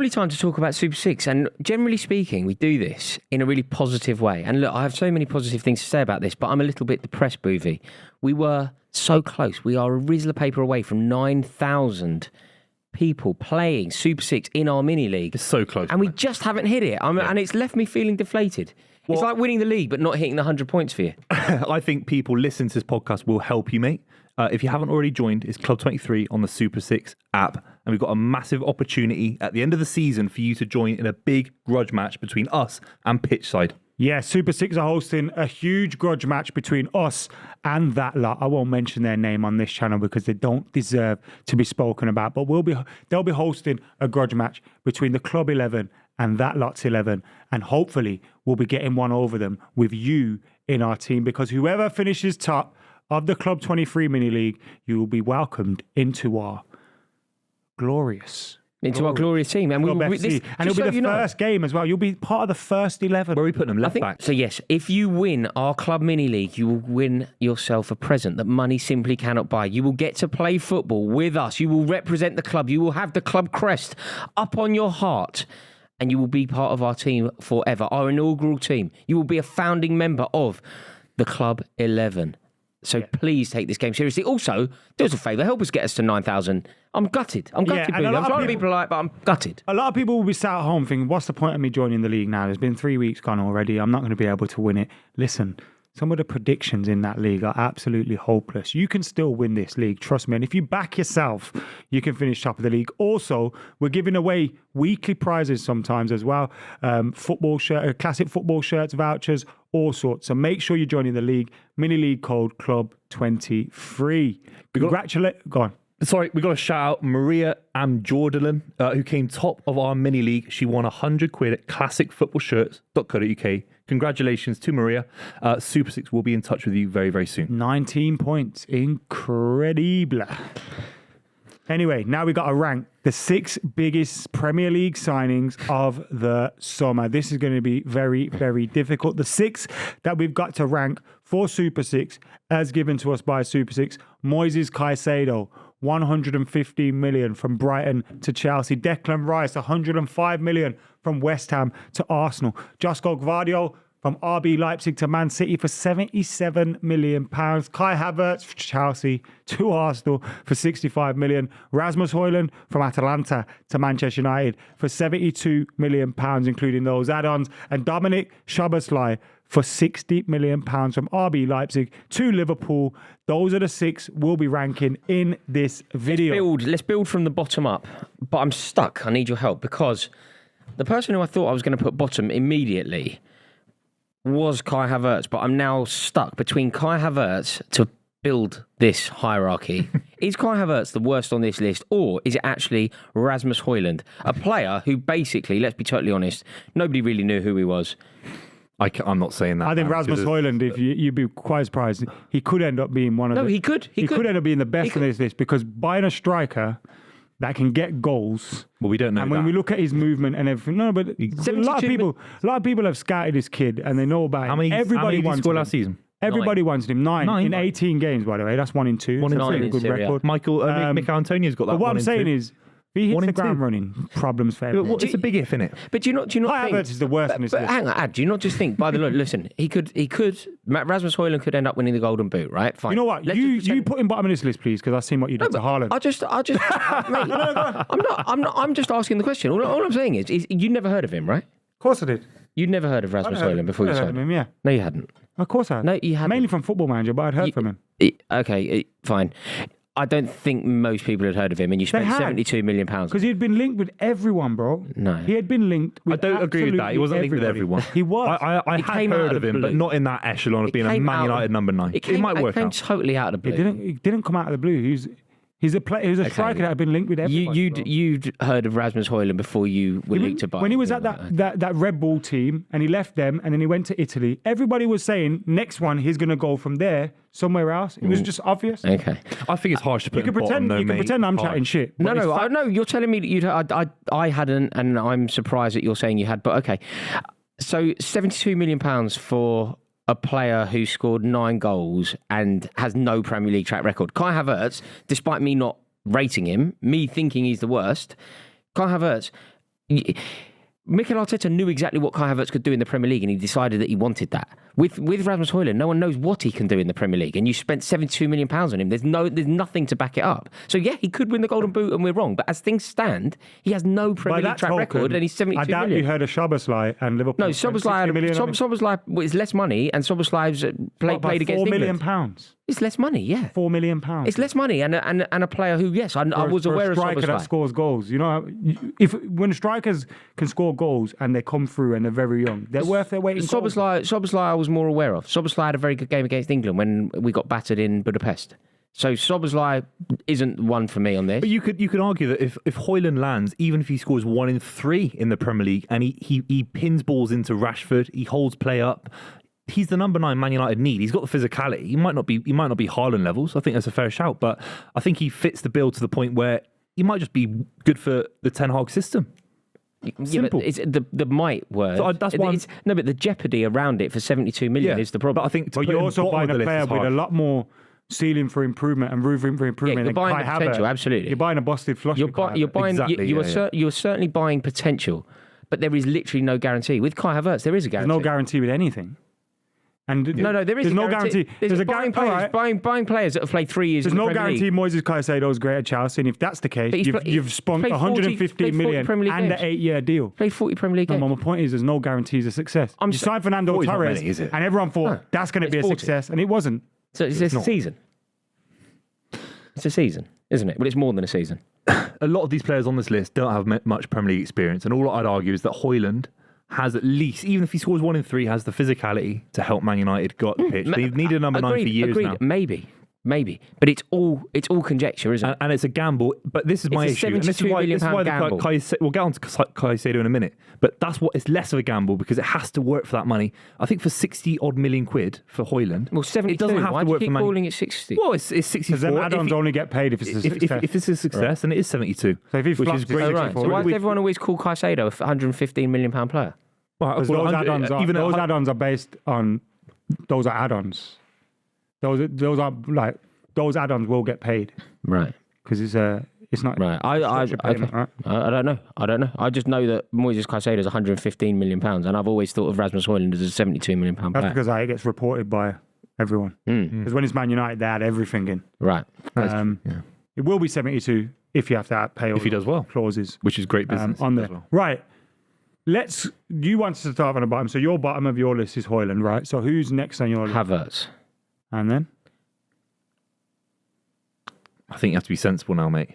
lovely time to talk about Super 6. And generally speaking, we do this in a really positive way. And look, I have so many positive things to say about this, but I'm a little bit depressed, Boovie. We were so close. We are a Rizla paper away from 9,000 people playing Super 6 in our mini league. It's so close. And we just haven't hit it. And it's left me feeling deflated. It's like winning the league, but not hitting the 100 points for you. I think people listening to this podcast will help you, mate. If you haven't already joined, it's Club 23 on the Super 6 app. And we've got a massive opportunity at the end of the season for you to join in a big grudge match between us and Pitchside. Yeah, Super 6 are hosting a huge grudge match between us and that lot. I won't mention their name on this channel because they don't deserve to be spoken about. But they'll be hosting a grudge match between the Club 11 and that lot's 11. And hopefully we'll be getting one over them with you in our team, because whoever finishes top of the Club 23 mini league, you will be welcomed into our glorious team. And Club FC. And it'll be the first game as well. You'll be part of the first 11. Where are we putting them? Left back? So yes, if you win our club mini league, you will win yourself a present that money simply cannot buy. You will get to play football with us. You will represent the club. You will have the club crest up on your heart. And you will be part of our team forever, our inaugural team. You will be a founding member of the Club 11. So please take this game seriously. Also, do us a favour, help us get us to 9,000. I'm gutted. I'm gutted, Billy. I'm trying to be polite, but I'm gutted. A lot of people will be sat at home thinking, what's the point of me joining the league now? There's been 3 weeks gone already. I'm not going to be able to win it. Listen, some of the predictions in that league are absolutely hopeless. You can still win this league, trust me. And if you back yourself, you can finish top of the league. Also, we're giving away weekly prizes sometimes as well. Football shirt, classic football shirts, vouchers, all sorts. So make sure you're joining the league. Mini league code Club23. Go on. Sorry, we got to shout out Maria Amjordalan, who came top of our mini league. She won £100 at classicfootballshirts.co.uk. Congratulations to Maria. Super 6 will be in touch with you very, very soon. 19 points. Incredible. Anyway, now we got to rank the 6 biggest Premier League signings of the summer. This is going to be very, very difficult. The 6 that we've got to rank for Super 6, as given to us by Super 6, Moises Caicedo, 115 million from Brighton to Chelsea. Declan Rice, 105 million from West Ham to Arsenal. Josko Gvardiol from RB Leipzig to Man City for £77 million. Kai Havertz from Chelsea to Arsenal for £65 million. Rasmus Højlund from Atalanta to Manchester United for £72 million, including those add-ons. And Dominic Szoboszlai for £60 million from RB Leipzig to Liverpool. Those are the 6 we'll be ranking in this video. Let's build from the bottom up. But I'm stuck. I need your help, because the person who I thought I was going to put bottom immediately was Kai Havertz, but I'm now stuck between Kai Havertz to build this hierarchy. Is Kai Havertz the worst on this list, or is it actually Rasmus Højlund, a player who basically, let's be totally honest, nobody really knew who he was? I'm not saying that. I think Rasmus Højlund, if you'd be quite surprised, he could end up being one of the... No, he could. He could end up being the best on this list, because buying a striker that can get goals... Well, we don't know. And when we look at his movement and everything... No, but a lot of people have scouted this kid and they know about him. How many did he score last season? Everybody wanted him. 9 in 18 games, by the way. That's 1 in 2. 1 in 9 a good record. Michael Antonio's got that. But what I'm saying 2. is, if he hits 1 the in 2. ground running, problems for everyone. It's a big if, innit? But do you not Kai think... Havertz is the worst on this list. Hang on, Ad, do you not just think, by the way, listen, he could, Rasmus Højlund could end up winning the Golden Boot, right? Fine. You know what? You put him bottom of this list, please, because I've seen what you did to Haaland. Mate, I'm just asking the question. All I'm saying is you never heard of him, right? Of course I did. You'd never heard of Rasmus Højlund before you signed him, yeah. No, you hadn't. Of course I had. No, you hadn't. Mainly from Football Manager, but I'd heard from him. Okay, fine. I don't think most people had heard of him, and you spent £72 million. Because he had been linked with everyone, bro. No. He had been linked with I don't agree with that. He wasn't linked with everyone. He was. I had heard of him, but not in that echelon of being a Man United number 9. It might work out. It came totally out of the blue. It didn't come out of the blue. He's a striker that had been linked with everyone. You'd heard of Rasmus Højlund before you were linked to Bayern. When he was at that Red Bull team and he left them and then he went to Italy, everybody was saying next one he's going to go from there somewhere else. It was just obvious. Okay. I think it's harsh to put You can pretend I'm chatting shit. No, you're telling me that I hadn't, and I'm surprised that you're saying you had, but okay. So £72 million for a player who scored 9 goals and has no Premier League track record. Kai Havertz, despite me not rating him, me thinking he's the worst, Kai Havertz Mikel Arteta knew exactly what Kai Havertz could do in the Premier League, and he decided that he wanted that. With Rasmus Højlund, no one knows what he can do in the Premier League, and you spent £72 million on him. There's nothing to back it up. So yeah, he could win the Golden Boot, and we're wrong. But as things stand, he has no Premier League track record, and he's 72 I doubt million. you heard of Szoboszlai and Liverpool. No, Szoboszlai is less money, and Szoboszlai's played against £4 million. England. It's less money, yeah. £4 million. It's less money, and a player who, yes, I was aware of a striker that Szoboszlai. scores goals. You know, when strikers can score goals and they come through and they're very young, they're worth their weight in gold. Szoboszlai I was more aware of. Szoboszlai had a very good game against England when we got battered in Budapest. So Szoboszlai isn't one for me on this. But you could argue that if Højlund lands, even if he scores 1 in 3 in the Premier League, and he pins balls into Rashford, he holds play up. He's the number 9 Man United need. He's got the physicality. He might not be Haaland levels. I think that's a fair shout, but I think he fits the bill to the point where he might just be good for the Ten Hag system. Simple. Yeah, but it's the might word. So that's why but the jeopardy around it for 72 million is the problem. But I think, but you're also buying a player with a lot more ceiling for improvement and room for improvement. Yeah, you're buying the potential. Absolutely, you're buying a busted flush. You're buying. Exactly, you're certainly buying potential, but there is literally no guarantee with Kai Havertz. There is a guarantee. There's no guarantee with anything. And no, there is no guarantee. There's a buying players that have played 3 years. There's in the no Premier guarantee League. Moises Caicedo is great at Chelsea, and if that's the case, But you've spunked 115 million and an 8-year deal. Played 40 Premier League games. My point is, there's no guarantees of success. You signed Fernando Torres, many, is it? and everyone thought that's going to be a 40. success, and it wasn't. So it's a season. It's a season, isn't it? But it's more than a season. A lot of these players on this list don't have much Premier League experience, and all I'd argue is that Højlund has at least, even if he scores 1 in 3, has the physicality to help Man United go up the pitch. They've needed a number 9 for years now. Maybe, but it's all conjecture, isn't it? And it's a gamble. But this is my It's a issue. And this is why gamble. we'll get on to Caicedo in a minute. But that's what it's less of a gamble because it has to work for that money. I think for 60 odd million quid for Højlund, Well, 72. it doesn't have Why to do you work keep for Man. calling it 60? Well, it's 64. Because them add-ons only get paid if it's a success. If it's a success, then it is 72. So if he which flops, is great. it's Right. So why does everyone always call Caicedo a £115 million player? Well, Because those add-ons are based on those are add-ons. Those add-ons will get paid Right. because it's not Right. I don't know. I just know that Moises Caicedo is £115 million, and I've always thought of Rasmus Højlund as a £72 million That's player. because it gets reported by everyone. Because when it's Man United, they add everything in. Right. It will be 72 if you have to pay all If he does well, clauses which is great business on there. as well. Right. You want to start from the bottom. So your bottom of your list is Højlund, right? So who's next on your list? Havertz. And then? I think you have to be sensible now, mate.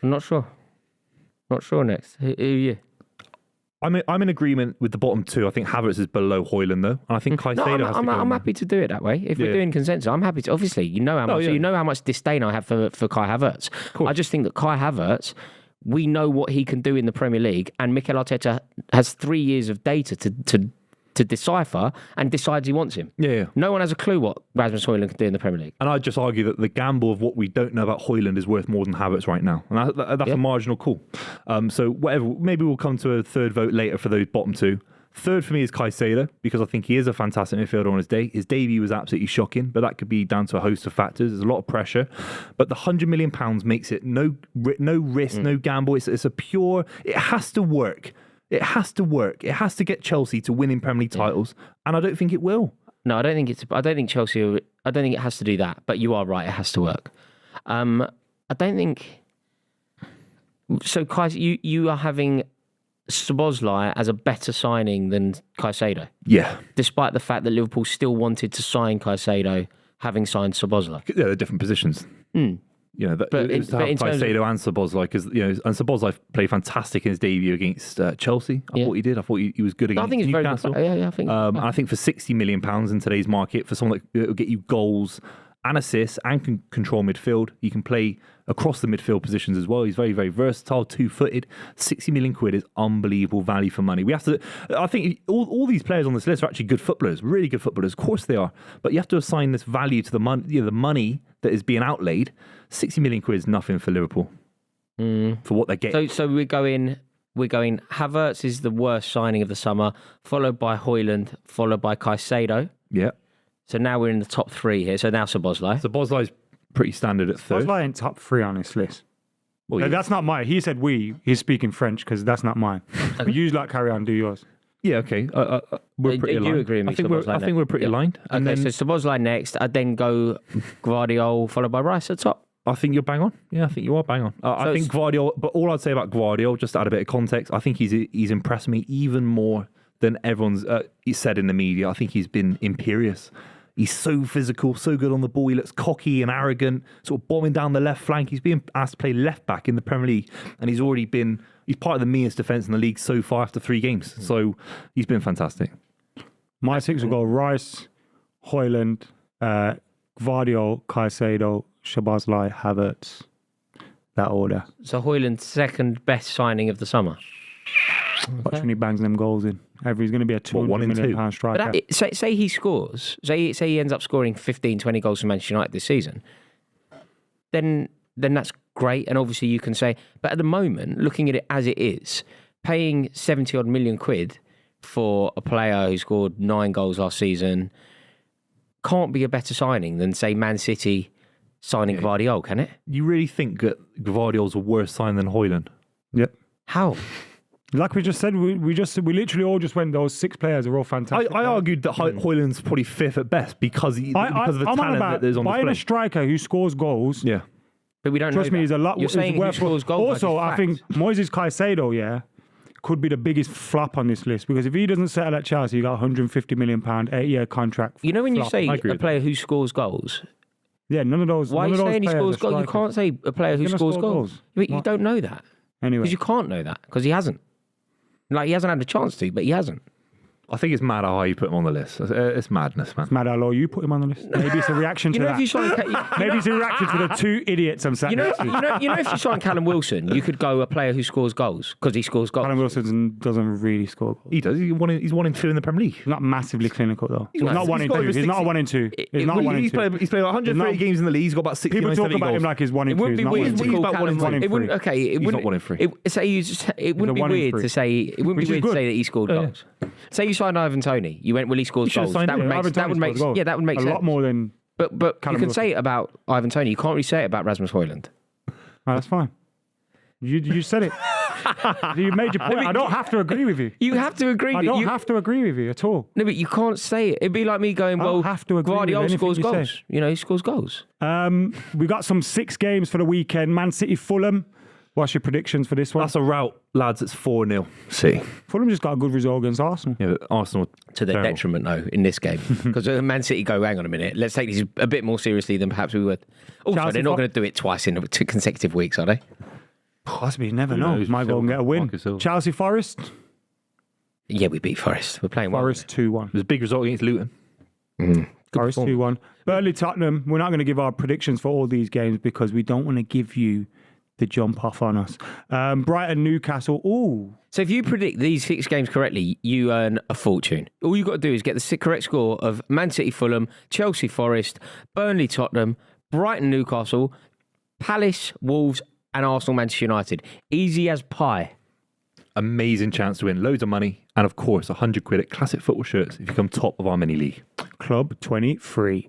I'm not sure. Not sure next. Who are you? I'm in agreement with the bottom 2. I think Havertz is below Højlund though, and I think Caicedo has to go. I'm happy to do it that way. If we're doing consensus, I'm happy to. Obviously, you know how much. So you know how much disdain I have for Kai Havertz. I just think that Kai Havertz, we know what he can do in the Premier League, and Mikel Arteta has 3 years of data to decipher and decides he wants him. Yeah. No one has a clue what Rasmus Højlund can do in the Premier League. And I'd just argue that the gamble of what we don't know about Højlund is worth more than Havertz right now. And that's a marginal call. So whatever, maybe we'll come to a third vote later for those bottom 2. Third for me is Caicedo, because I think he is a fantastic midfielder on his day. His debut was absolutely shocking, but that could be down to a host of factors. There's a lot of pressure. But the £100 million makes it no risk, no gamble. It's a pure, it has to work. It has to work. It has to get Chelsea to winning Premier League titles, and I don't think it will. No, I don't think Chelsea. I don't think it has to do that. But you are right; it has to work. I don't think. So, you are having Szoboszlai as a better signing than Caicedo. Yeah, despite the fact that Liverpool still wanted to sign Caicedo, having signed Szoboszlai. Yeah, they're different positions. You know, it was to have Caicedo and Szoboszlai, because and Szoboszlai played fantastic in his debut against Chelsea. I thought he did. I thought he was good against Newcastle. Yeah, I think. And I think for £60 million in today's market, for someone that will get you goals and assists and can control midfield, you can play across the midfield positions as well. He's very, very versatile, 2-footed. £60 million is unbelievable value for money. I think all these players on this list are actually good footballers, really good footballers. Of course they are, but you have to assign this value to the money that is being outlaid. £60 million is nothing for Liverpool for what they get. So we're going. Havertz is the worst signing of the summer, followed by Højlund, followed by Caicedo. Yeah. So now we're in the top 3 here. So now Szoboszlai. Szoboszlai's pretty standard at third. Szoboszlai in top 3 on this list. Well, No, yeah. that's not mine. He said we. He's speaking French because that's not mine. But you like carry on, do yours. Yeah, okay. We're pretty You aligned. agree with me, I think Szoboszlai we're pretty Yeah. aligned. And Okay, then so Szoboszlai next. I'd then go Guardiola, followed by Rice at the top. I think you're bang on. Yeah, I think you are bang on. I So think Guardiola, but all I'd say about Guardiola, just to add a bit of context, I think he's impressed me even more than everyone's he said in the media. I think he's been imperious. He's so physical, so good on the ball. He looks cocky and arrogant, sort of bombing down the left flank. He's being asked to play left back in the Premier League, and he's part of the meanest defence in the league so far after 3 games. So he's been fantastic. My 6 will go Rice, Højlund, Gvardiol, Caicedo, Szoboszlai, Havertz. That order. So Højlund's second best signing of the summer. Watch when he bangs them goals in. He's going to be a What, 1 £200 and 2? million striker. But say he scores, say he ends up scoring 15, 20 goals for Manchester United this season, then that's great. And obviously you can say, but at the moment, looking at it as it is, paying 70 odd million quid for a player who scored 9 goals last season can't be a better signing than, say, Man City signing Guardiola, can it? You really think that Guardiola's a worse sign than Højlund? Yep. How? Like we just said, we literally all just went, those 6 players are all fantastic. I argued that Højlund's probably 5th at best because of the I'm on talent about that is on buying display. a striker who scores goals. Yeah. But we don't Trust know me, that. he's a lot. You're is saying worth- who scores goals. Also, like I think Moises Caicedo, could be the biggest flop on this list because if he doesn't settle at Chelsea, he got £150 million, 8-year contract. you know when you flop. say I agree a with player who scores goals, Yeah, none of those. why are none you of those saying he players scores are goals? You strikers. can't say a player who He's gonna scores score goals. goals. But you What? don't know that. Anyway, Because you can't know that because he hasn't. Like, he hasn't had a chance to, but he hasn't. I think it's mad how high you put him on the list. It's madness, man. Mad how low you put him on the list. Maybe it's a reaction You to know, that. if you sign, Maybe it's a reaction to the 2 idiots I'm sat you know, next to. you know, if you sign Callum Wilson, you could go a player who scores goals because he scores goals. Callum Wilson doesn't really score goals. He does. He's 1 in 2 in the Premier League. He's not massively clinical though. He's got- not 1 he's in got 2. over He's not 60 a 1 in 2. He's not well, 1 in 2. He's played 130 games in the league. He's got about 60 People talk 70 about goals. him like he's 1 in It 2. wouldn't be He's not weird 1 in to 2. He's call about Callum 1 in It wouldn't. 3. Okay, it He's wouldn't. not 1 in 3. Say you just. It wouldn't be 1 in weird 3. to say. It wouldn't Which be is weird to good. say that he scored Yeah. goals. Say you signed Ivan Toney. You went, well, he scores You should have goals. signed That him. would make. Ivan That Toney would make. scores goals. Yeah, that would make a sense. lot more than. But you Callum can Wilson. say it about Ivan Toney. You can't really say it about Rasmus Højlund. Oh, that's fine. You said it. You made your point. I don't have to agree with you. You have to agree. I don't have to agree with you at all. No, but you can't say it. It'd be like me going, I don't well, have to agree with Guardiola anything scores you say. goals. You know, he scores goals. We got some 6 games for the weekend. Man City, Fulham. What's your predictions for this one? That's a rout, lads. It's 4-0. See. Fulham just got a good result against Arsenal. Yeah, but Arsenal. To their terrible. detriment, though, in this game. Because Man City go, hang on a minute, let's take this a bit more seriously than perhaps we would. Also, Chelsea they're not Fo- going to do it twice in 2 consecutive weeks, are they? Possibly, you never Who know. knows? Might go and get a win. Marcus Silva. Chelsea, Forest. Yeah, we beat Forest. We're playing well. Forest 2-1. It was a big result against Luton. Forest 2-1. Burnley, Tottenham. We're not going to give our predictions for all these games because we don't want to give you the jump off on us. Brighton, Newcastle. Ooh. So if you predict these 6 games correctly, you earn a fortune. All you've got to do is get the correct score of Man City, Fulham, Chelsea, Forest, Burnley, Tottenham, Brighton, Newcastle, Palace, Wolves, and Arsenal, Manchester United. Easy as pie. Amazing chance to win loads of money. And of course, £100 at Classic Football Shirts if you come top of our mini league. Club 23.